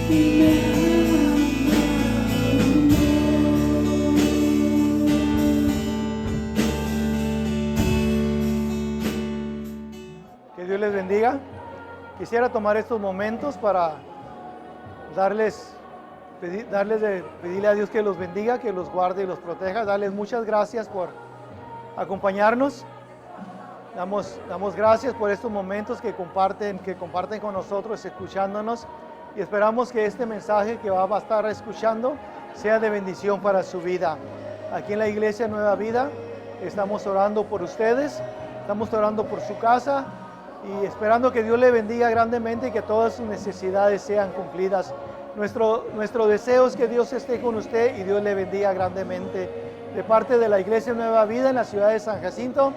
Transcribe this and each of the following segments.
Que Dios les bendiga. Quisiera tomar estos momentos para pedirle a Dios que los bendiga, que los guarde y los proteja. Darles muchas gracias por acompañarnos. Damos gracias por estos momentos que comparten con nosotros, escuchándonos. Y esperamos que este mensaje que va a estar escuchando sea de bendición para su vida. Aquí en la Iglesia Nueva Vida estamos orando por ustedes, estamos orando por su casa y esperando que Dios le bendiga grandemente y que todas sus necesidades sean cumplidas. Nuestro deseo es que Dios esté con usted y Dios le bendiga grandemente. De parte de la Iglesia Nueva Vida en la ciudad de San Jacinto,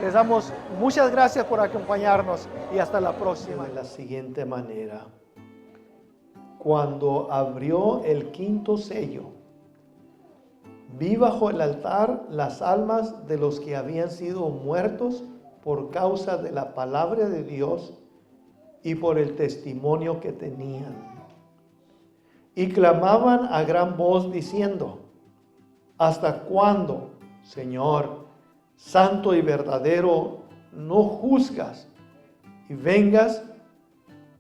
les damos muchas gracias por acompañarnos y hasta la próxima. De la siguiente manera: cuando abrió el quinto sello, vi bajo el altar las almas de los que habían sido muertos por causa de la palabra de Dios y por el testimonio que tenían. Y clamaban a gran voz diciendo: ¿hasta cuándo, Señor, santo y verdadero, no juzgas y vengas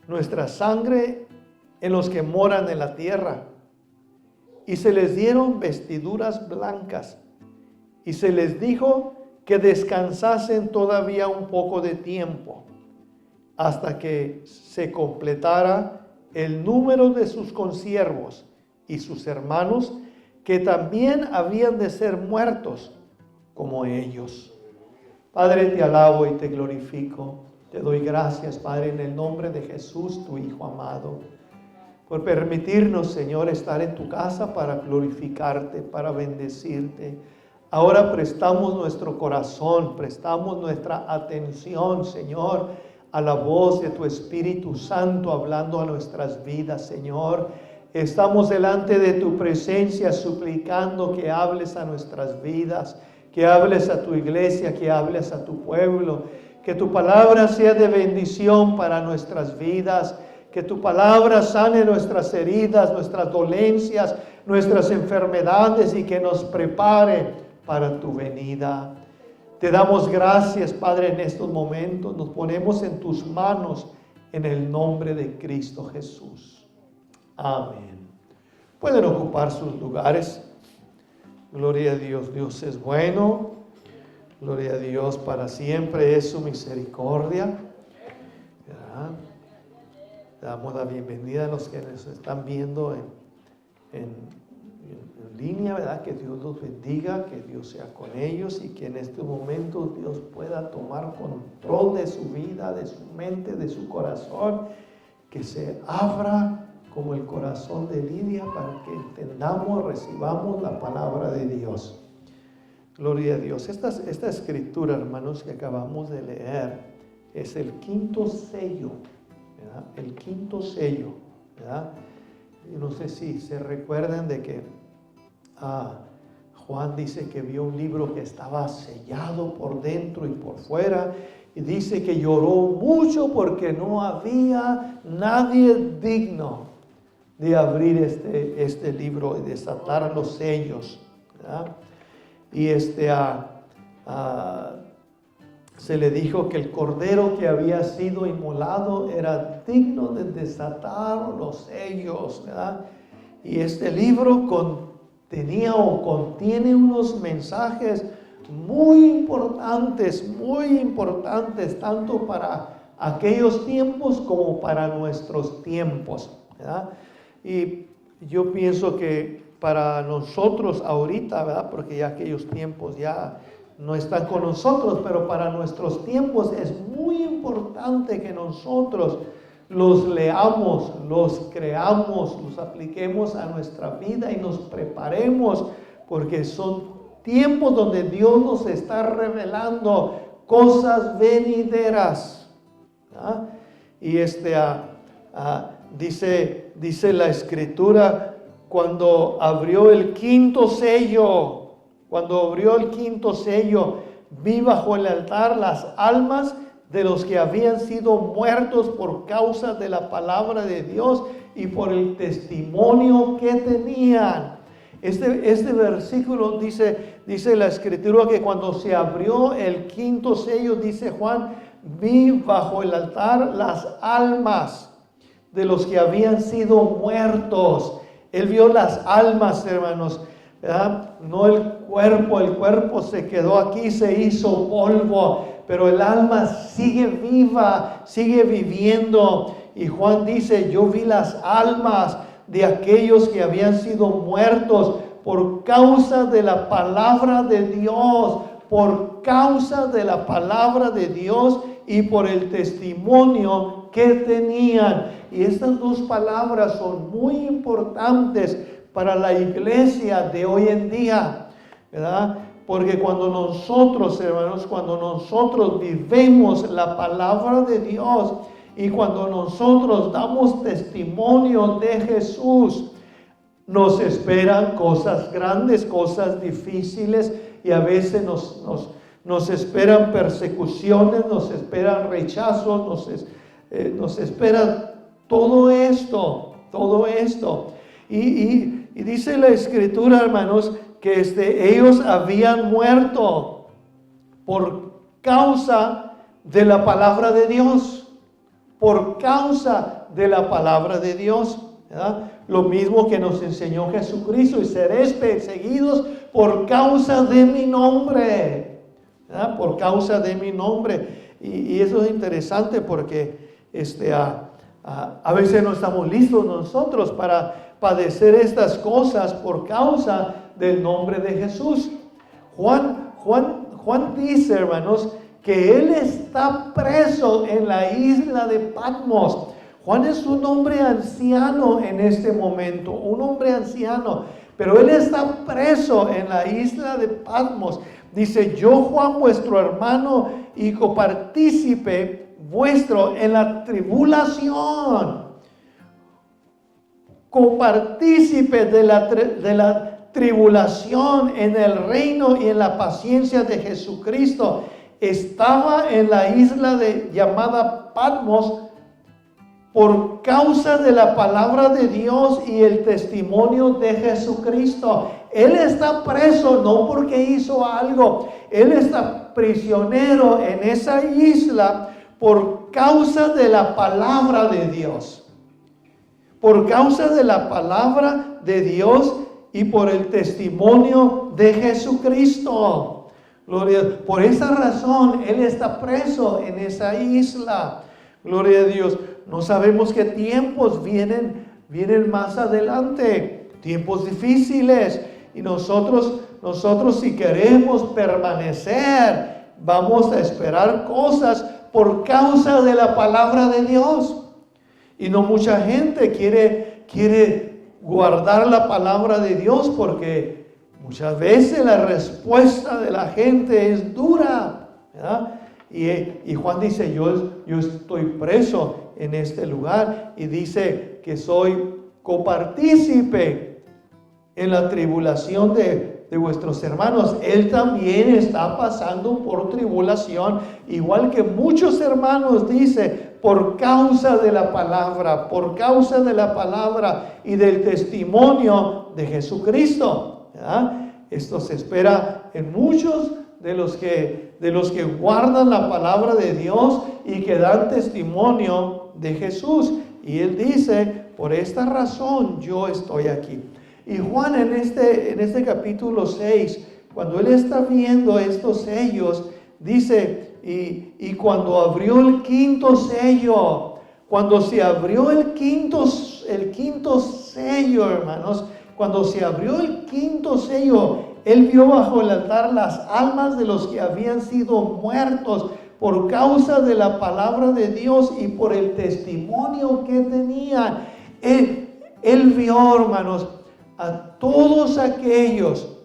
nuestra sangre en los que moran en la tierra? Y se les dieron vestiduras blancas y se les dijo que descansasen todavía un poco de tiempo hasta que se completara el número de sus consiervos y sus hermanos, que también habían de ser muertos como ellos. Padre, te alabo y te glorifico. Te doy gracias, Padre, en el nombre de Jesús, tu Hijo amado, por permitirnos, Señor, estar en tu casa para glorificarte, para bendecirte. Ahora prestamos nuestro corazón, prestamos nuestra atención, Señor, a la voz de tu Espíritu Santo hablando a nuestras vidas, Señor. Estamos delante de tu presencia suplicando que hables a nuestras vidas, que hables a tu iglesia, que hables a tu pueblo, que tu palabra sea de bendición para nuestras vidas, que tu palabra sane nuestras heridas, nuestras dolencias, nuestras enfermedades y que nos prepare para tu venida. Te damos gracias, Padre, en estos momentos. Nos ponemos en tus manos en el nombre de Cristo Jesús. Amén. Pueden ocupar sus lugares. Gloria a Dios. Dios es bueno. Gloria a Dios, para siempre es su misericordia. ¿Verdad? Damos la bienvenida a los que nos están viendo en línea, ¿verdad? Que Dios los bendiga, que Dios sea con ellos y que en este momento Dios pueda tomar control de su vida, de su mente, de su corazón, que se abra como el corazón de Lidia para que entendamos, recibamos la palabra de Dios. Gloria a Dios. Esta escritura, hermanos, que acabamos de leer es el quinto sello, ¿verdad? El quinto sello, ¿verdad? Y no sé si se recuerdan de que Juan dice que vio un libro que estaba sellado por dentro y por fuera, y dice que lloró mucho porque no había nadie digno de abrir este libro y desatar los sellos, ¿verdad? Y se le dijo que el cordero que había sido inmolado era digno de desatar los sellos, ¿verdad? Y este libro contiene unos mensajes muy importantes, tanto para aquellos tiempos como para nuestros tiempos, ¿verdad? Y yo pienso que para nosotros ahorita, ¿verdad? Porque ya aquellos tiempos ya no están con nosotros, pero para nuestros tiempos es muy importante que nosotros los leamos, los creamos, los apliquemos a nuestra vida y nos preparemos, porque son tiempos donde Dios nos está revelando cosas venideras, ¿verdad? Y dice la Escritura, cuando abrió el quinto sello, vi bajo el altar las almas de los que habían sido muertos por causa de la palabra de Dios y por el testimonio que tenían. Este versículo dice la escritura que cuando se abrió el quinto sello, dice Juan, vi bajo el altar las almas de los que habían sido muertos. Él vio las almas, hermanos, ¿verdad? No el cuerpo se quedó aquí, se hizo polvo, pero el alma sigue viva, sigue viviendo. Y Juan dice, yo vi las almas de aquellos que habían sido muertos por causa de la palabra de Dios, por causa de la palabra de Dios y por el testimonio que tenían. Y estas dos palabras son muy importantes para la iglesia de hoy en día, ¿verdad? Porque cuando nosotros, hermanos, cuando nosotros vivimos la palabra de Dios y cuando nosotros damos testimonio de Jesús, nos esperan cosas grandes, cosas difíciles, y a veces nos esperan persecuciones, nos esperan rechazos, nos espera todo esto. Y dice la escritura, hermanos, que ellos habían muerto por causa de la palabra de Dios. Por causa de la palabra de Dios, ¿verdad? Lo mismo que nos enseñó Jesucristo, y seréis perseguidos por causa de mi nombre, ¿verdad? Por causa de mi nombre. Y eso es interesante porque a veces no estamos listos nosotros para padecer estas cosas por causa del nombre de Jesús. Juan dice, hermanos, que él está preso en la isla de Patmos. Juan es un hombre anciano en este momento, un hombre anciano, pero él está preso en la isla de Patmos. Dice, yo, Juan, vuestro hermano y copartícipe vuestro en la tribulación, copartícipe de la tribulación en el reino y en la paciencia de Jesucristo, estaba en la isla llamada Patmos por causa de la palabra de Dios y el testimonio de Jesucristo. Él está preso no porque hizo algo, él está prisionero en esa isla por causa de la palabra de Dios. Por causa de la palabra de Dios y por el testimonio de Jesucristo. Gloria a Dios. Por esa razón él está preso en esa isla. Gloria a Dios. No sabemos qué tiempos vienen más adelante, tiempos difíciles, y nosotros si queremos permanecer, vamos a esperar cosas por causa de la palabra de Dios. Y no mucha gente quiere guardar la palabra de Dios porque muchas veces la respuesta de la gente es dura, ¿verdad? Y Juan dice, yo estoy preso en este lugar, y dice que soy copartícipe en la tribulación de vuestros hermanos. Él también está pasando por tribulación, igual que muchos hermanos, dice, por causa de la palabra y del testimonio de Jesucristo, ¿verdad? Esto se espera en muchos de los que guardan la palabra de Dios y que dan testimonio de Jesús. Y él dice, por esta razón yo estoy aquí. Y Juan en este capítulo 6, cuando él está viendo estos sellos, dice, y cuando abrió el quinto sello, cuando se abrió el quinto sello, hermanos, cuando se abrió el quinto sello, él vio bajo el altar las almas de los que habían sido muertos por causa de la palabra de Dios y por el testimonio que tenían. Él vio, hermanos, a todos aquellos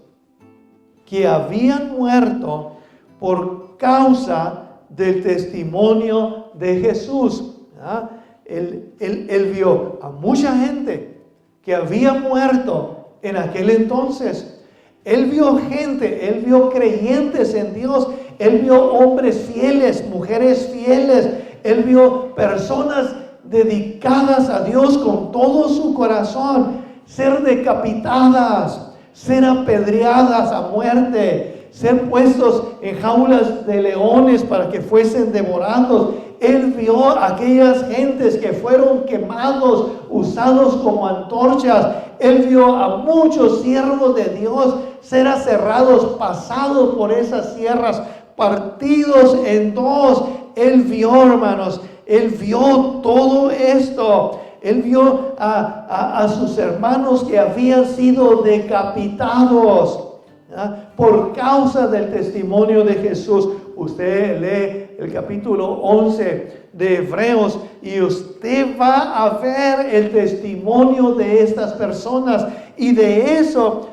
que habían muerto por causa del testimonio de Jesús. ¿Ah? Él vio a mucha gente que había muerto en aquel entonces. Él vio gente, él vio creyentes en Dios, él vio hombres fieles, mujeres fieles, él vio personas dedicadas a Dios con todo su corazón, ser decapitadas, ser apedreadas a muerte, ser puestos en jaulas de leones para que fuesen devorados. Él vio a aquellas gentes que fueron quemados, usados como antorchas. Él vio a muchos siervos de Dios ser aserrados, pasados por esas sierras, partidos en dos. Él vio, hermanos, él vio todo esto. Él vio a sus hermanos que habían sido decapitados, ¿verdad?, por causa del testimonio de Jesús. Usted lee el capítulo 11 de Hebreos y usted va a ver el testimonio de estas personas, y de eso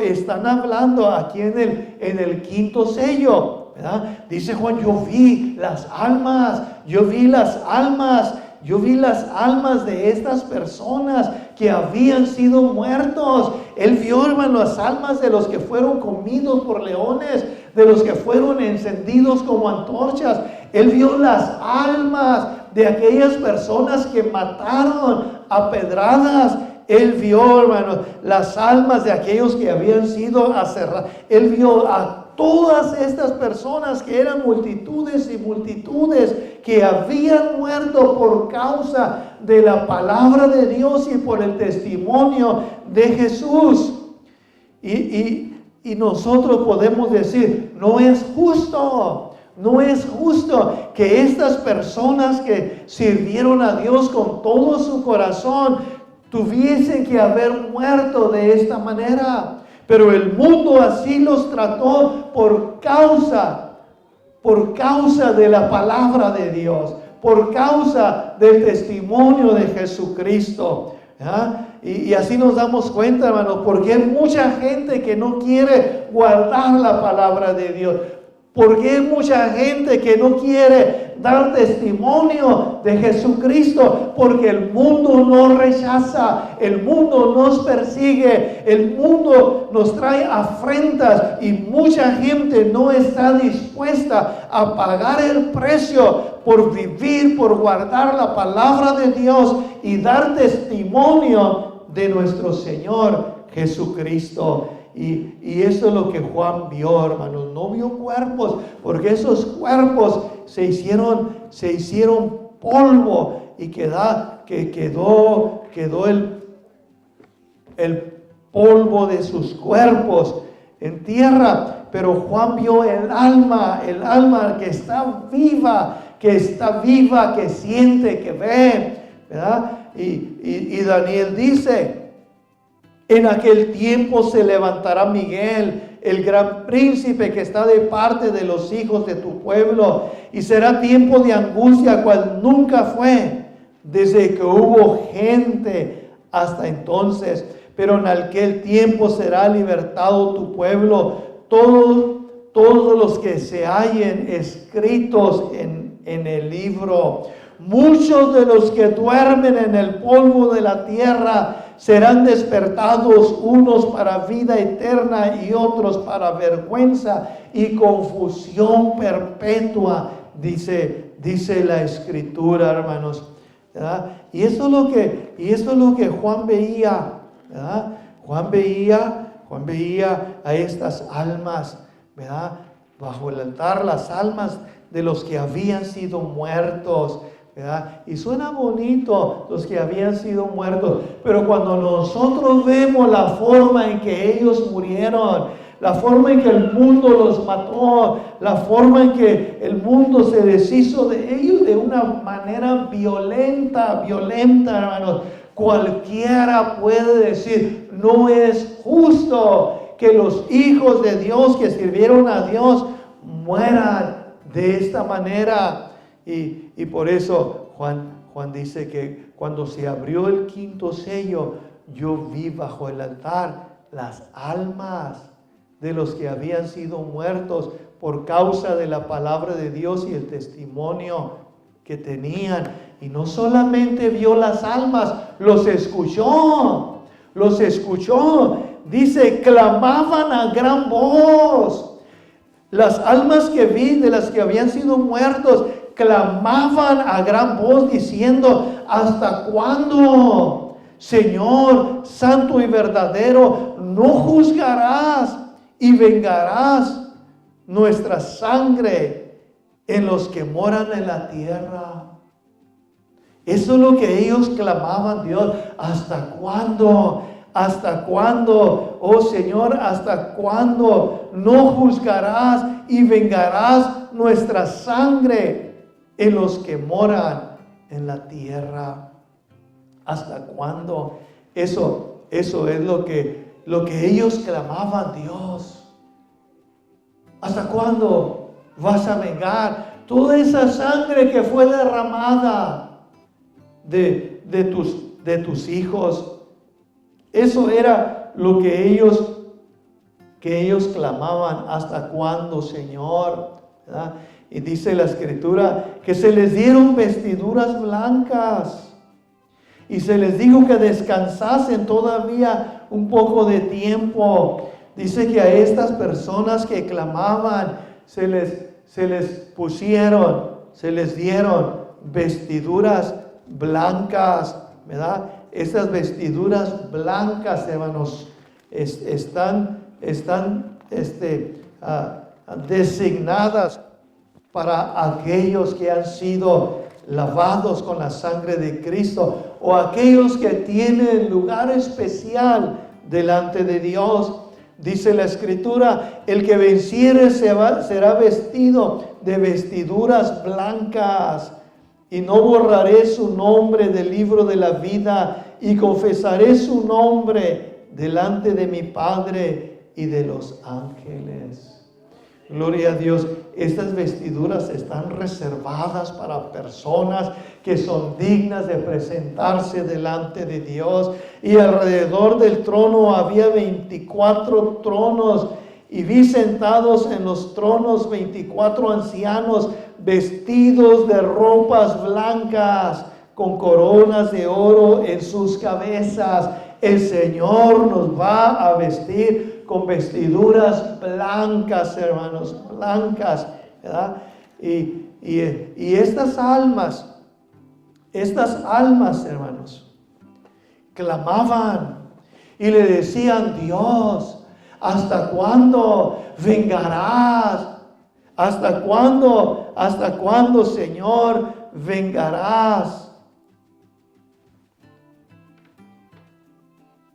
están hablando aquí en el quinto sello, ¿verdad? Dice Juan: yo vi las almas de estas personas que habían sido muertos. Él vio, hermano, las almas de los que fueron comidos por leones, de los que fueron encendidos como antorchas. Él vio las almas de aquellas personas que mataron a pedradas. Él vio, hermano, las almas de aquellos que habían sido aserrados. Él vio a todas estas personas que eran multitudes y multitudes que habían muerto por causa de la palabra de Dios y por el testimonio de Jesús. Y nosotros podemos decir: no es justo que estas personas que sirvieron a Dios con todo su corazón tuviesen que haber muerto de esta manera. Pero el mundo así los trató por causa de la palabra de Dios, por causa del testimonio de Jesucristo. ¿Ah? Y así nos damos cuenta, hermanos, porque hay mucha gente que no quiere guardar la palabra de Dios. Porque hay mucha gente que no quiere dar testimonio de Jesucristo, porque el mundo nos rechaza, el mundo nos persigue, el mundo nos trae afrentas, y mucha gente no está dispuesta a pagar el precio por vivir, por guardar la palabra de Dios y dar testimonio de nuestro Señor Jesucristo. Y eso es lo que Juan vio, hermanos. No vio cuerpos, porque esos cuerpos se hicieron polvo, y quedó el polvo de sus cuerpos en tierra. Pero Juan vio el alma que está viva, que siente, que ve, ¿verdad? Y Daniel dice: en aquel tiempo se levantará Miguel, el gran príncipe que está de parte de los hijos de tu pueblo, y será tiempo de angustia cual nunca fue, desde que hubo gente hasta entonces. Pero en aquel tiempo será libertado tu pueblo, todos los que se hallen escritos en el libro. Muchos de los que duermen en el polvo de la tierra serán despertados, unos para vida eterna y otros para vergüenza y confusión perpetua, dice la Escritura, hermanos, ¿verdad? Y esto es lo que Juan veía, ¿verdad? Juan veía a estas almas, ¿verdad?, bajo el altar, las almas de los que habían sido muertos, ¿verdad? Y suena bonito, los que habían sido muertos, pero cuando nosotros vemos la forma en que ellos murieron, la forma en que el mundo los mató, la forma en que el mundo se deshizo de ellos de una manera violenta, hermanos, cualquiera puede decir: no es justo que los hijos de Dios que sirvieron a Dios mueran de esta manera. Y por eso Juan dice que cuando se abrió el quinto sello, yo vi bajo el altar las almas de los que habían sido muertos por causa de la palabra de Dios y el testimonio que tenían. Y no solamente vio las almas, los escuchó. Dice: clamaban a gran voz. Las almas que vi de las que habían sido muertos clamaban a gran voz diciendo: ¿hasta cuándo, Señor santo y verdadero, no juzgarás y vengarás nuestra sangre en los que moran en la tierra? Eso es lo que ellos clamaban: Dios, ¿hasta cuándo? ¿Hasta cuándo, oh Señor, hasta cuándo no juzgarás y vengarás nuestra sangre en los que moran en la tierra? ¿Hasta cuándo? Eso es lo que ellos clamaban: Dios, ¿hasta cuándo vas a vengar toda esa sangre que fue derramada de tus hijos? Eso era lo que ellos clamaban: ¿hasta cuándo, Señor? ¿Verdad? Y dice la Escritura que se les dieron vestiduras blancas y se les dijo que descansasen todavía un poco de tiempo. Dice que a estas personas que clamaban se les dieron vestiduras blancas, ¿verdad? Estas vestiduras blancas, hermanos, están designadas para aquellos que han sido lavados con la sangre de Cristo, o aquellos que tienen lugar especial delante de Dios. Dice la Escritura: el que venciere será vestido de vestiduras blancas, y no borraré su nombre del libro de la vida, y confesaré su nombre delante de mi Padre y de los ángeles. Gloria a Dios. Estas vestiduras están reservadas para personas que son dignas de presentarse delante de Dios. Y alrededor del trono había 24 tronos, y vi sentados en los tronos 24 ancianos vestidos de ropas blancas, con coronas de oro en sus cabezas. El Señor nos va a vestir con vestiduras blancas, hermanos, blancas, ¿verdad? Y estas almas, hermanos, clamaban y le decían: Dios, ¿hasta cuándo vengarás? ¿Hasta cuándo, Señor, vengarás?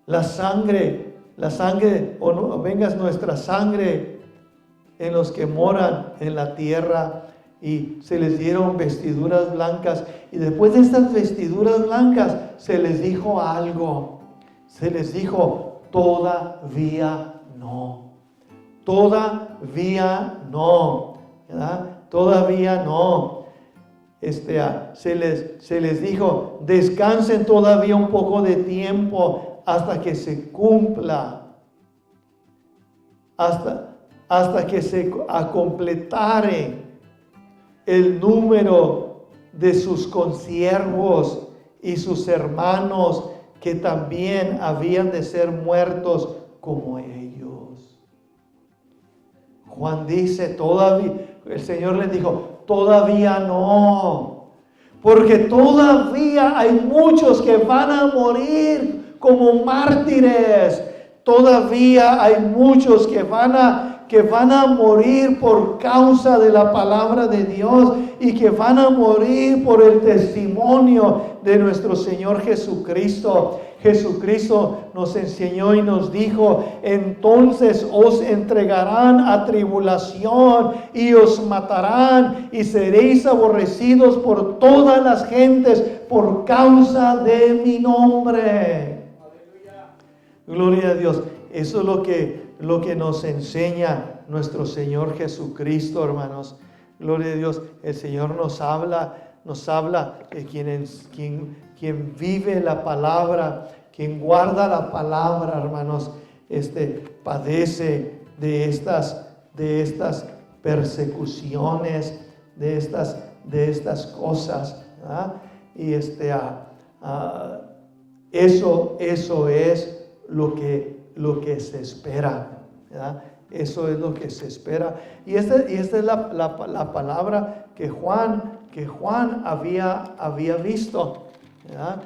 La sangre, o no vengas nuestra sangre en los que moran en la tierra. Y se les dieron vestiduras blancas. Y después de estas vestiduras blancas se les dijo algo. Se les dijo: todavía no. Todavía no. ¿Verdad? Todavía no. Se les dijo: descansen todavía un poco de tiempo, hasta que se cumpla, hasta que se completare el número de sus consiervos y sus hermanos, que también habían de ser muertos como ellos. Juan dice: todavía, el Señor les dijo: todavía no, porque todavía hay muchos que van a morir como mártires. Todavía hay muchos que van a morir por causa de la palabra de Dios, y que van a morir por el testimonio de nuestro Señor Jesucristo. Jesucristo nos enseñó y nos dijo: entonces os entregarán a tribulación y os matarán, y seréis aborrecidos por todas las gentes por causa de mi nombre. Gloria a Dios. Eso es lo que nos enseña nuestro Señor Jesucristo, hermanos. Gloria a Dios. El Señor nos habla que quien vive la palabra, quien guarda la palabra, hermanos, padece de estas persecuciones, de estas cosas, ¿verdad? Y eso es lo que se espera, ¿verdad? Eso es lo que se espera. Y esta es la palabra que Juan Juan había visto, ¿verdad?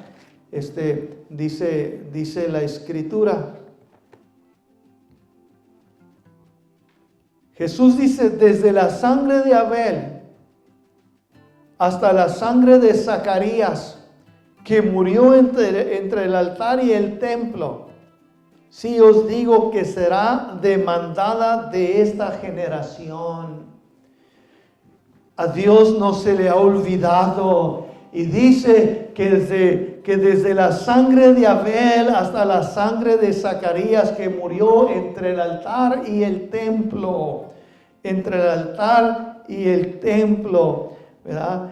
Dice la Escritura. Jesús dice, desde la sangre de Abel hasta la sangre de Zacarías, que murió entre el altar y el templo, sí os digo que será demandada de esta generación. A Dios no se le ha olvidado, y dice que desde la sangre de Abel hasta la sangre de Zacarías, que murió entre el altar y el templo, ¿verdad?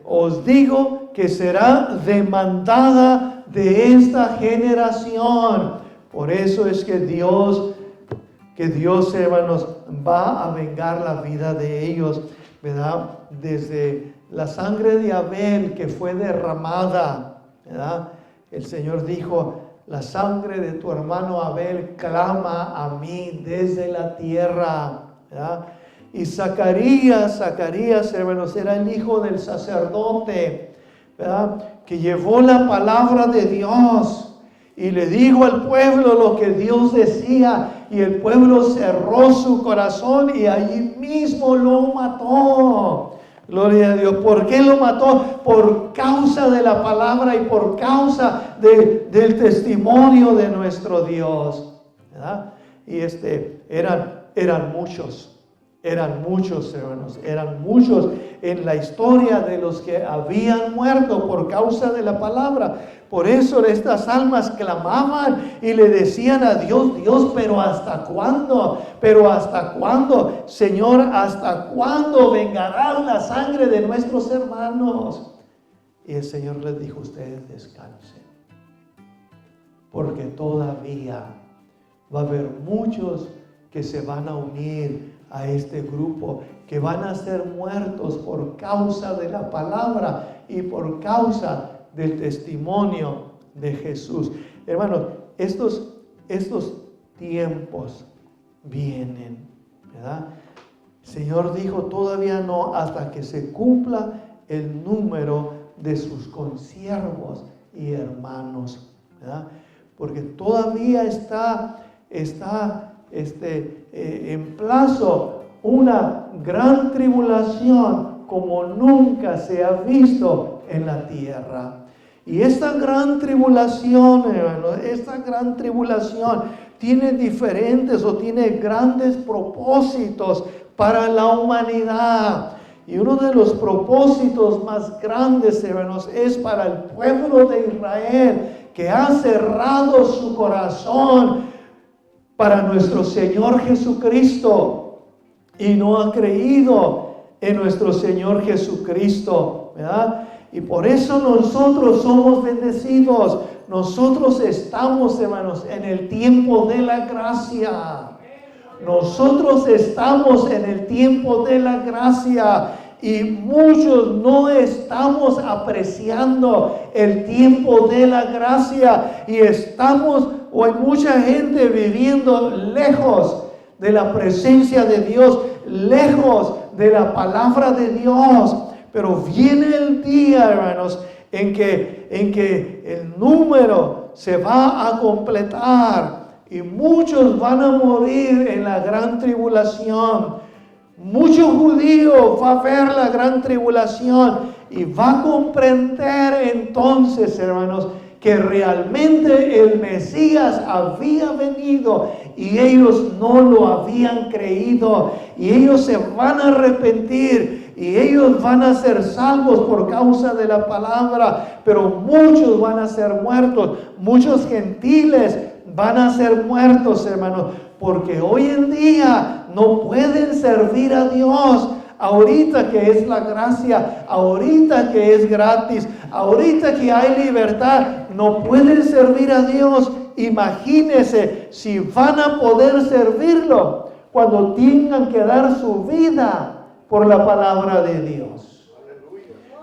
Os digo que será demandada de esta generación. Por eso es que Dios, hermanos, va a vengar la vida de ellos, ¿verdad? Desde la sangre de Abel que fue derramada, ¿verdad? El Señor dijo, la sangre de tu hermano Abel clama a mí desde la tierra, ¿verdad? Y Zacarías, hermanos, era el hijo del sacerdote, ¿verdad? Que llevó la palabra de Dios y le dijo al pueblo lo que Dios decía, y el pueblo cerró su corazón y allí mismo lo mató. Gloria a Dios. ¿Por qué lo mató? Por causa de la palabra y por causa del testimonio de nuestro Dios, ¿verdad? Y eran muchos, hermanos, eran muchos en la historia de los que habían muerto por causa de la palabra. Por eso estas almas clamaban y le decían a Dios, Dios, pero ¿hasta cuándo? Señor, ¿hasta cuándo vengarás la sangre de nuestros hermanos? Y el Señor les dijo, ustedes descansen, porque todavía va a haber muchos que se van a unir a este grupo, que van a ser muertos por causa de la palabra y por causa del testimonio de Jesús. Hermanos, estos tiempos vienen, ¿verdad? El Señor dijo, todavía no, hasta que se cumpla el número de sus consiervos y hermanos, ¿verdad? Porque todavía está en plazo una gran tribulación como nunca se ha visto en la tierra. Y esta gran tribulación, hermanos, tiene diferentes o tiene grandes propósitos para la humanidad. Y uno de los propósitos más grandes, hermanos, es para el pueblo de Israel, que ha cerrado su corazón para nuestro Señor Jesucristo y no ha creído en nuestro Señor Jesucristo, ¿verdad? Y por eso nosotros somos bendecidos. Nosotros estamos, hermanos, en el tiempo de la gracia. Nosotros estamos en el tiempo de la gracia. Y muchos no estamos apreciando el tiempo de la gracia. Y o hay mucha gente viviendo lejos de la presencia de Dios, lejos de la palabra de Dios. Pero viene el día, hermanos, en que el número se va a completar y muchos van a morir en la gran tribulación. Mucho judío va a ver la gran tribulación y va a comprender entonces, hermanos, que realmente el Mesías había venido y ellos no lo habían creído, y ellos se van a arrepentir y ellos van a ser salvos por causa de la palabra, pero muchos van a ser muertos, muchos gentiles van a ser muertos, hermanos, porque hoy en día no pueden servir a Dios. Ahorita que es la gracia, ahorita que es gratis, ahorita que hay libertad, no pueden servir a Dios. Imagínense si van a poder servirlo cuando tengan que dar su vida por la palabra de Dios.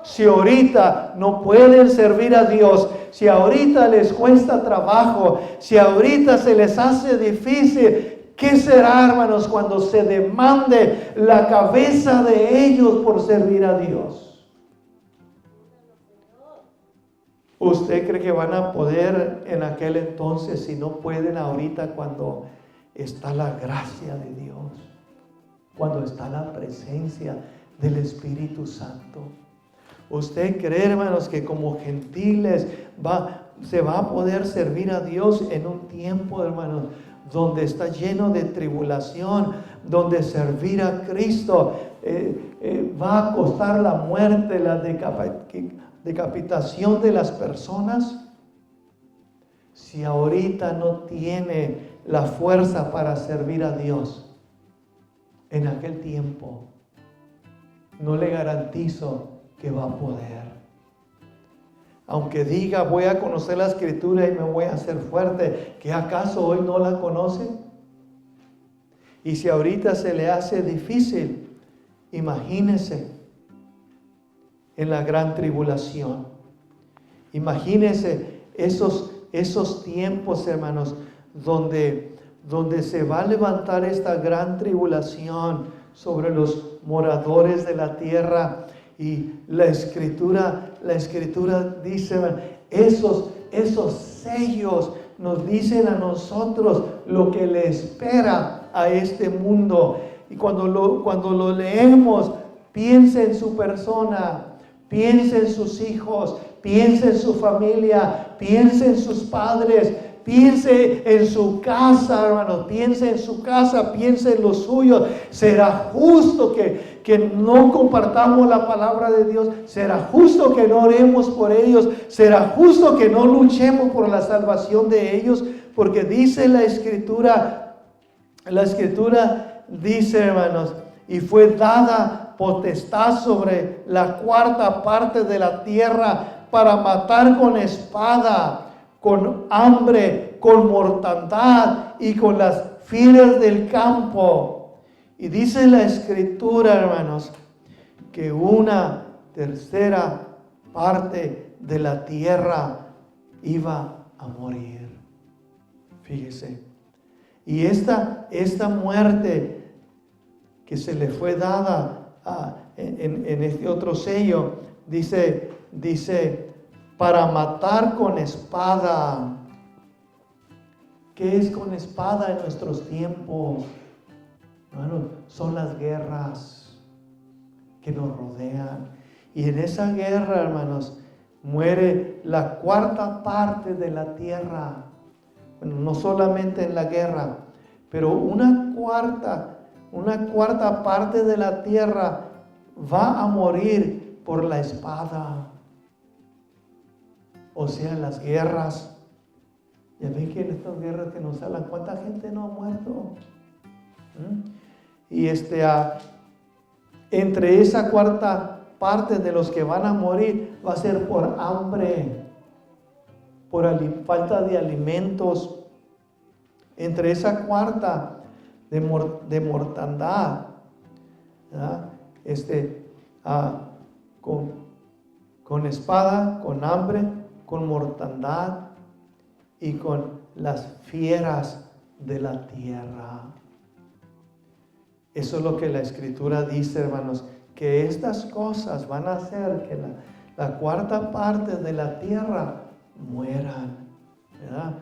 Si ahorita no pueden servir a Dios, si ahorita les cuesta trabajo, si ahorita se les hace difícil, ¿qué será, hermanos, cuando se demande la cabeza de ellos por servir a Dios? ¿Usted cree que van a poder en aquel entonces si no pueden ahorita cuando está la gracia de Dios? Cuando está la presencia del Espíritu Santo. ¿Usted cree, hermanos, que como gentiles se va a poder servir a Dios en un tiempo, hermanos, donde está lleno de tribulación, donde servir a Cristo va a costar la muerte, la decapitación de las personas? Si ahorita no tiene la fuerza para servir a Dios, en aquel tiempo no le garantizo que va a poder. Aunque diga voy a conocer la Escritura y me voy a hacer fuerte, ¿que acaso hoy no la conoce? Y si ahorita se le hace difícil, imagínese en la gran tribulación. Imagínese esos tiempos, hermanos, donde se va a levantar esta gran tribulación sobre los moradores de la tierra. Y la escritura dice, esos sellos nos dicen a nosotros lo que le espera a este mundo. Y cuando lo leemos, piense en su persona, piense en sus hijos, piense en su familia, piense en sus padres, piense en su casa, hermanos, piense en su casa, piense en los suyos. ¿Será justo que no compartamos la palabra de Dios? ¿Será justo que no oremos por ellos? ¿Será justo que no luchemos por la salvación de ellos? Porque dice la escritura dice, hermanos, y fue dada potestad sobre la cuarta parte de la tierra para matar con espada, con hambre, con mortandad y con las fieras del campo. Y dice la escritura, hermanos, que una tercera parte de la tierra iba a morir. Fíjese. Y esta muerte que se le fue dada en este otro sello, dice, para matar con espada. ¿Qué es con espada en nuestros tiempos? Bueno, son las guerras que nos rodean. Y en esa guerra, hermanos, muere la cuarta parte de la tierra. Bueno, no solamente en la guerra, pero una cuarta parte de la tierra va a morir por la espada. O sea, las guerras. Ya ven que en estas guerras que nos hablan, ¿cuánta gente no ha muerto? Y entre esa cuarta parte de los que van a morir va a ser por hambre, por falta de alimentos. Entre esa cuarta de mortandad, ¿verdad? Con espada, con hambre, con mortandad y con las fieras de la tierra. Eso es lo que la escritura dice, hermanos, que estas cosas van a hacer que la cuarta parte de la tierra mueran, ¿verdad?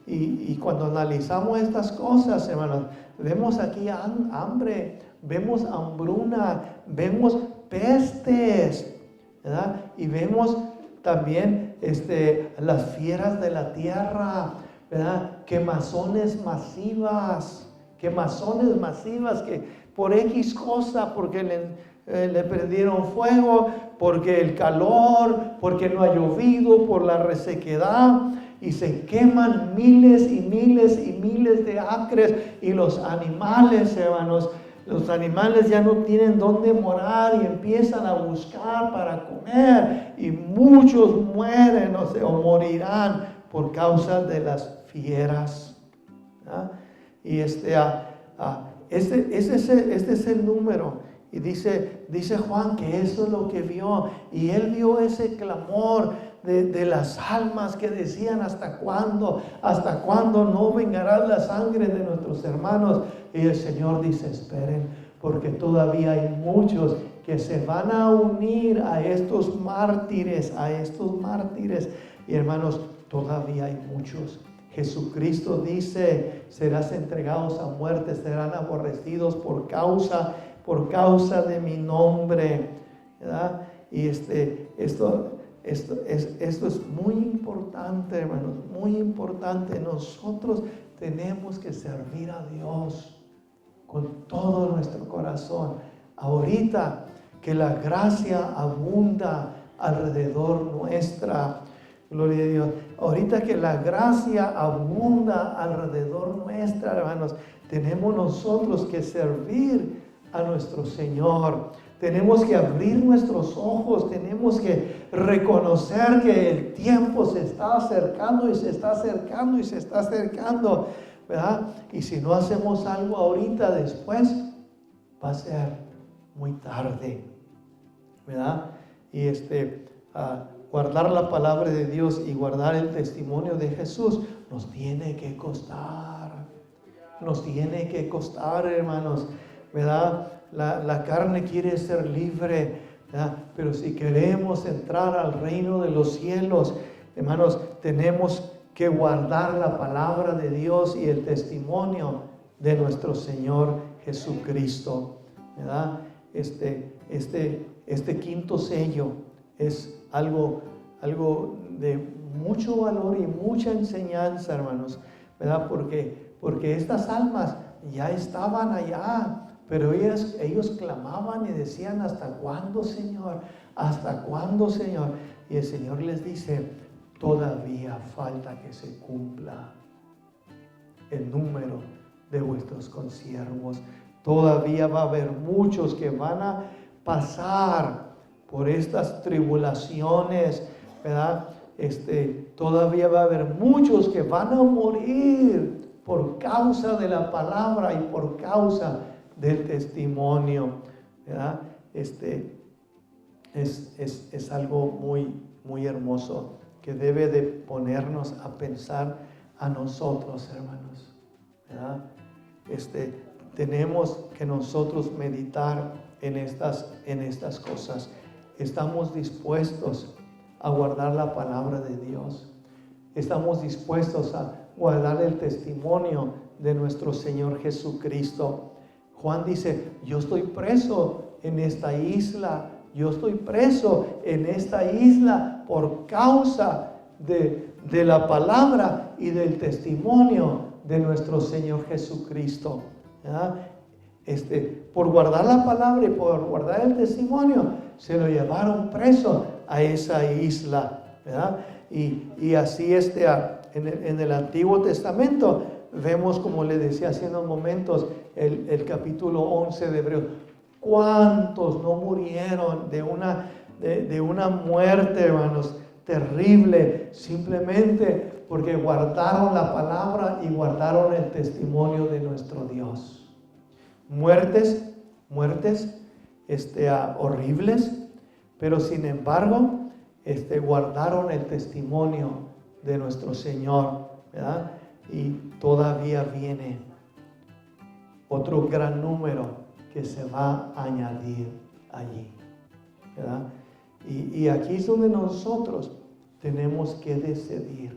Y cuando analizamos estas cosas, hermanos, vemos aquí hambre, vemos hambruna, vemos pestes, ¿verdad? Y vemos también las fieras de la tierra, ¿verdad? Quemazones masivas que por X cosa, porque le prendieron fuego, porque el calor, porque no ha llovido, por la resequedad, y se queman miles y miles y miles de acres. Y los animales, hermanos, los animales ya no tienen dónde morar y empiezan a buscar para comer, y muchos mueren o morirán por causa de las fieras, ¿verdad? Y este es el número. Y dice Juan que eso es lo que vio. Y él vio ese clamor de las almas que decían: ¿hasta cuándo? ¿Hasta cuándo no vengará la sangre de nuestros hermanos? Y el Señor dice: esperen, porque todavía hay muchos que se van a unir a estos mártires, Y hermanos, todavía hay muchos. Jesucristo dice, serás entregados a muerte, serán aborrecidos por causa de mi nombre, ¿verdad? Y esto es muy importante, hermanos, muy importante. Nosotros tenemos que servir a Dios con todo nuestro corazón. Ahorita que la gracia abunda alrededor nuestra, gloria a Dios. Ahorita que la gracia abunda alrededor nuestra, hermanos, tenemos nosotros que servir a nuestro Señor. Tenemos que abrir nuestros ojos, tenemos que reconocer que el tiempo se está acercando y se está acercando y se está acercando, ¿verdad? Y si no hacemos algo ahorita, después va a ser muy tarde, ¿verdad? Y guardar la palabra de Dios y guardar el testimonio de Jesús nos tiene que costar, hermanos, ¿verdad? La carne quiere ser libre, ¿verdad? Pero si queremos entrar al reino de los cielos, hermanos, tenemos que guardar la palabra de Dios y el testimonio de nuestro Señor Jesucristo, ¿verdad? Este quinto sello es algo de mucho valor y mucha enseñanza, hermanos, ¿verdad? Porque estas almas ya estaban allá, pero ellos clamaban y decían, ¿hasta cuándo, Señor? ¿Hasta cuándo, Señor? Y el Señor les dice, todavía falta que se cumpla el número de vuestros consiervos. Todavía va a haber muchos que van a pasar por estas tribulaciones, ¿verdad? Todavía va a haber muchos que van a morir por causa de la palabra y por causa del testimonio, ¿verdad? Es algo muy, muy hermoso que debe de ponernos a pensar a nosotros, hermanos, ¿verdad? Tenemos que nosotros meditar en estas cosas. Estamos dispuestos a guardar la palabra de Dios. Estamos dispuestos a guardar el testimonio de nuestro Señor Jesucristo. Juan dice, yo estoy preso en esta isla. Yo estoy preso en esta isla por causa de la palabra y del testimonio de nuestro Señor Jesucristo, ¿verdad? Por guardar la palabra y por guardar el testimonio, se lo llevaron preso a esa isla, ¿verdad? Y así en el Antiguo Testamento vemos, como le decía hace unos momentos, el capítulo 11 de Hebreos. ¿Cuántos no murieron de una muerte, hermanos, terrible, simplemente porque guardaron la palabra y guardaron el testimonio de nuestro Dios? Muertes horribles, pero sin embargo, guardaron el testimonio de nuestro Señor, ¿verdad? Y todavía viene otro gran número que se va a añadir allí, ¿verdad? Y aquí es donde nosotros tenemos que decidir.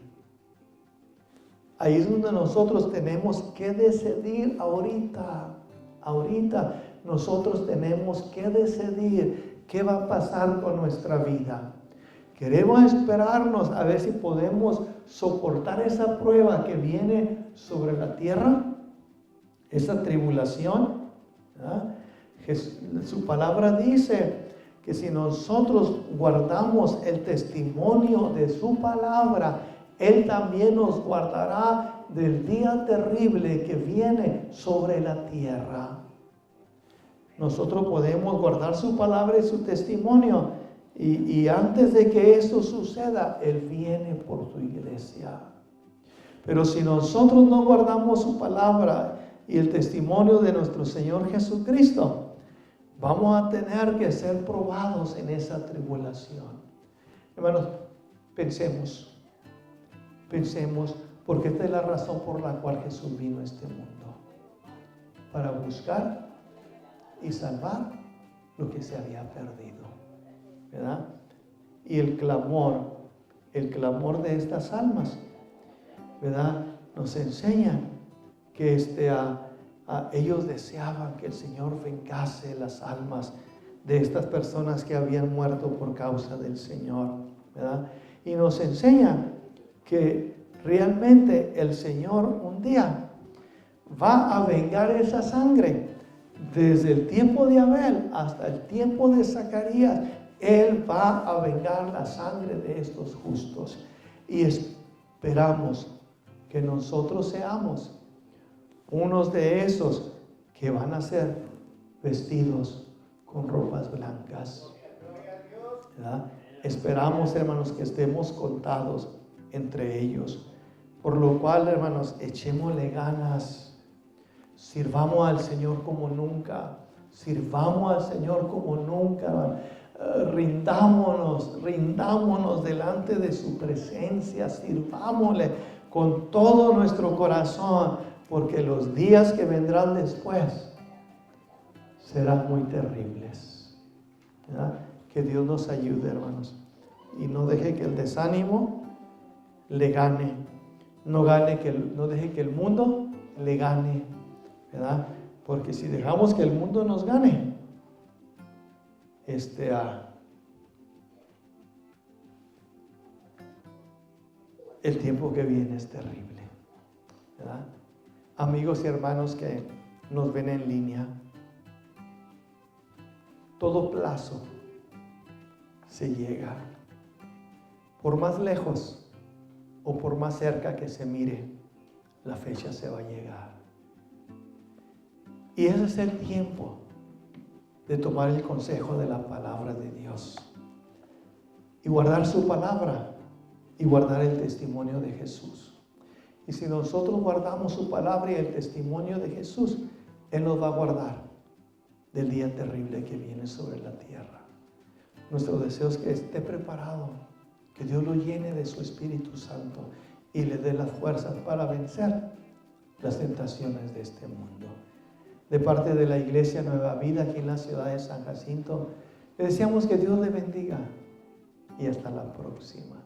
Ahí es donde nosotros tenemos que decidir ahorita. Ahorita nosotros tenemos que decidir qué va a pasar con nuestra vida. Queremos esperarnos a ver si podemos soportar esa prueba que viene sobre la tierra, esa tribulación, ¿verdad? Su palabra dice que si nosotros guardamos el testimonio de su palabra, Él también nos guardará del día terrible que viene sobre la tierra. Nosotros podemos guardar su palabra y su testimonio, y antes de que esto suceda, Él viene por su iglesia. Pero si nosotros no guardamos su palabra y el testimonio de nuestro Señor Jesucristo, vamos a tener que ser probados en esa tribulación. Hermanos, pensemos, porque esta es la razón por la cual Jesús vino a este mundo, para buscar y salvar lo que se había perdido, ¿verdad? Y el clamor de estas almas, ¿verdad? Nos enseñan que ellos deseaban que el Señor vengase las almas de estas personas que habían muerto por causa del Señor, ¿verdad? Y nos enseñan que realmente el Señor un día va a vengar esa sangre. Desde el tiempo de Abel hasta el tiempo de Zacarías, Él va a vengar la sangre de estos justos. Y esperamos que nosotros seamos unos de esos que van a ser vestidos con ropas blancas, ¿verdad? Esperamos, hermanos, que estemos contados entre ellos. Por lo cual, hermanos, echémosle ganas. Sirvamos al Señor como nunca. Sirvamos al Señor como nunca. Rindámonos delante de su presencia. Sirvámosle con todo nuestro corazón, porque los días que vendrán después serán muy terribles, ¿verdad? Que Dios nos ayude, hermanos, y no deje que el desánimo le gane, no deje que el mundo le gane, ¿verdad? Porque si dejamos que el mundo nos gane, el tiempo que viene es terrible, ¿verdad? Amigos y hermanos que nos ven en línea, todo plazo se llega, por más lejos o por más cerca que se mire, la fecha se va a llegar. Y ese es el tiempo de tomar el consejo de la palabra de Dios y guardar su palabra y guardar el testimonio de Jesús. Y si nosotros guardamos su palabra y el testimonio de Jesús, Él nos va a guardar del día terrible que viene sobre la tierra. Nuestro deseo es que esté preparado, que Dios lo llene de su Espíritu Santo y le dé las fuerzas para vencer las tentaciones de este mundo. De parte de la Iglesia Nueva Vida aquí en la ciudad de San Jacinto, le deseamos que Dios le bendiga y hasta la próxima.